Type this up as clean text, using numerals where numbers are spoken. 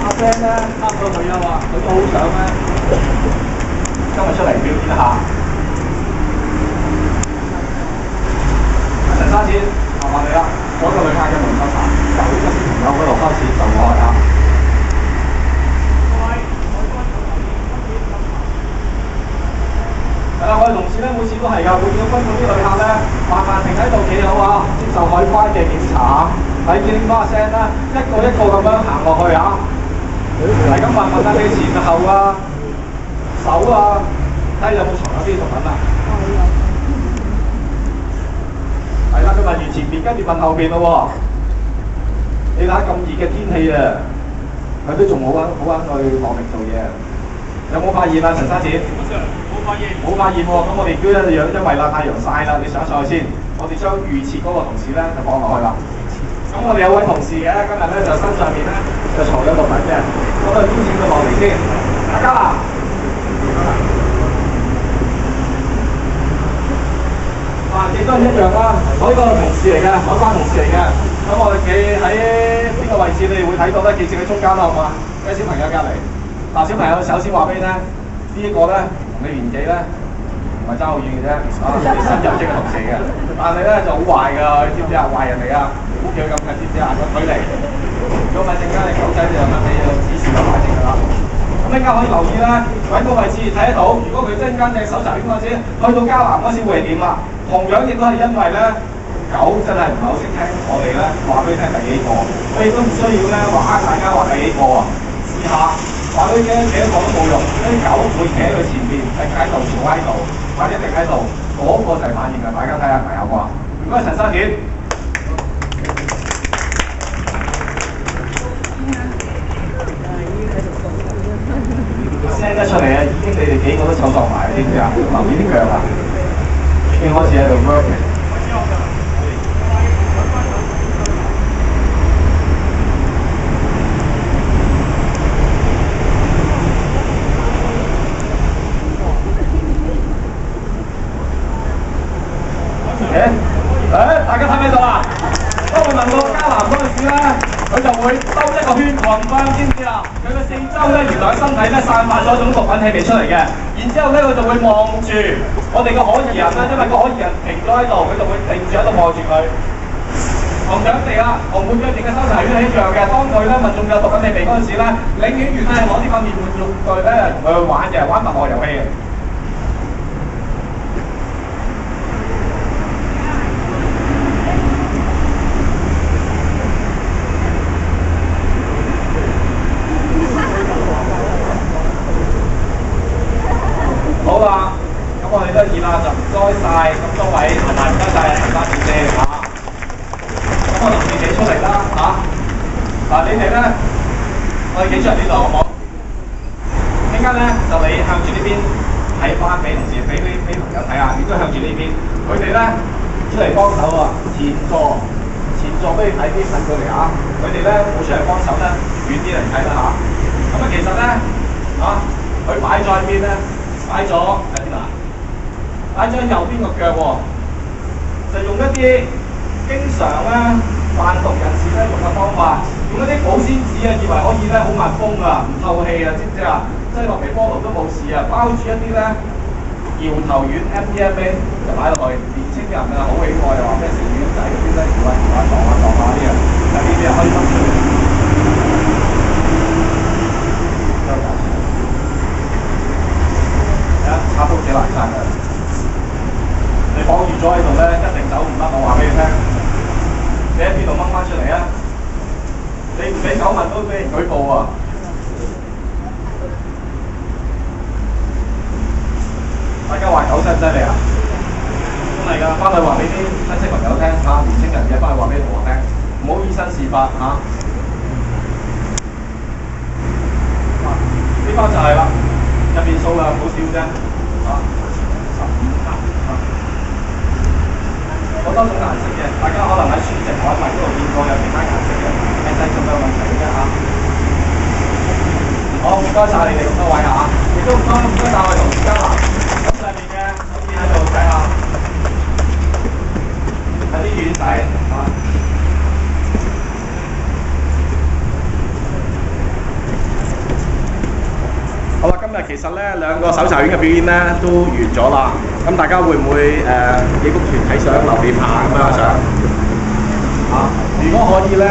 阿 friend 咧，啱到佢啊話，佢都好想咧，今日出嚟表演一下。陳生子，麻煩你啦，嗰個旅客嘅門口查，由呢個小朋友嗰度開始就開啊。係啦，我哋同事咧每次都係㗎，會見到賓館啲旅客咧，慢慢停喺度企好啊，接受海關嘅檢查。睇見啲聲咧，一個一個咁樣行落去啊！係咁問下你前後啊、手啊，睇有冇藏有啲毒品啊？係啦，佢問完前邊，跟住問後邊咯喎。你睇咁熱嘅天氣啊，佢都仲好肯去落力做嘢。有冇發現啊，陳生子？冇發現。冇發現喎，咁我哋都一樣，因為啦太陽曬啦，你上去先。我哋將預設嗰個同事咧就放落去啦。咁我哋有位同事嘅，今日咧就身上面咧就藏咗毒品嘅，咁我邀請佢落嚟先。大家啦，亦都係一樣啦。我呢個同事嚟嘅，海關同事嚟嘅。咁我哋企喺呢個位置，你哋會睇到咧，企正喺中間啦，好嘛？喺小朋友隔離。嗱，小朋友首先話俾你聽，呢一個咧同你年紀咧唔係爭好遠嘅啫，你新入職嘅同事嘅，但係咧就好壞㗎，你知唔知啊？壞人嚟㗎。唔好叫佢咁近，知唔知啊？個距離，如果唔係陣間你狗仔就乜你就指示就擺正㗎啦。咁陣間可以留意啦，揾個位置睇得到。如果佢陣間隻手查圈嗰陣時，去到加南嗰陣時會係點啊？同樣亦都係因為咧，狗真係唔係好識聽我哋咧話俾你聽第幾個，所以都唔需要咧話大家話第幾個啊。試下話俾你聽幾多個都冇用，啲狗會企喺佢前面，定喺度，坐喺度，或者定喺度，嗰個就係反應㗎。大家睇下係咪有個啊？唔該，陳生點？聲得出嚟啊！已經你哋幾個都手作埋，知唔知啊？留意啲腳啊，已經開始喺度 working。大家睇唔睇到啊？當佢問到加南嗰陣時咧，佢就會兜一個圈狂奔，知唔知啊？佢嘅四周咧，原來身體咧散發咗一種毒品氣味出嚟嘅。然之後咧，佢就會望住我哋嘅可疑人啦，因為個可疑人停咗喺度，佢就會定住喺度望住佢。同樣地啦，同半腳地嘅搜查犬係一樣嘅。當佢咧問中有毒品氣味嗰陣時咧，領犬員咧攞啲咁面玩具咧同佢去玩嘅，玩拔河遊戲嘅。好啦，咁我哋得意啦，就唔該晒咁多位，同埋唔該晒陳生小姐嚇。咁我同事企出嚟啦嚇。嗱，你哋咧，我哋企出嚟呢度好唔好？陣間咧就你向住呢邊睇翻俾同事，俾朋友睇下，亦都向住呢邊。佢哋咧出嚟幫手喎，前座不如睇啲近距離嚇。佢哋咧冇出嚟幫手咧，遠啲嚟睇啦嚇。咁啊，其實咧嚇，佢擺咗喺邊咧？擺咗喺邊啊？擺咗右邊個腳喎，就用一啲經常咧販毒人士咧用嘅方法，用一啲保鮮紙啊，以為可以咧好密封啊，唔透氣啊，知唔知啊？擠落微波爐都冇事啊，包住一啲咧搖頭丸 MDMA 就擺落去。年青人啊好喜愛啊，話咩食丸仔嗰啲咧，搖下撞下啲啊，但呢啲係可以揾出嚟。插都幾難撐嘅，你綁住咗喺度咧，一定走唔甩。我話俾你聽，你喺邊度掹翻出嚟啊？你唔俾狗問都俾人舉報啊！大家話狗犀唔犀利啊？真係㗎，翻去話俾啲親戚朋友聽嚇，年青人嘅翻去話俾同學聽，唔好以身試法嚇。呢包就係啦。入邊數量好少啫，嚇，15盒嚇，好多種顏色嘅，大家可能喺書籍海迷嗰度見過有其他顏色嘅，係製造嘅問題嘅啫嚇。好，唔該晒你哋咁多位嚇，亦都唔該晒我哋同事加南。咁上面嘅可以喺度睇下，係啲丸仔嚇。其實咧兩個搜查員嘅表演咧都完咗啦。咁大家會唔會幾幅團體相留念下咁樣想？如果可以咧？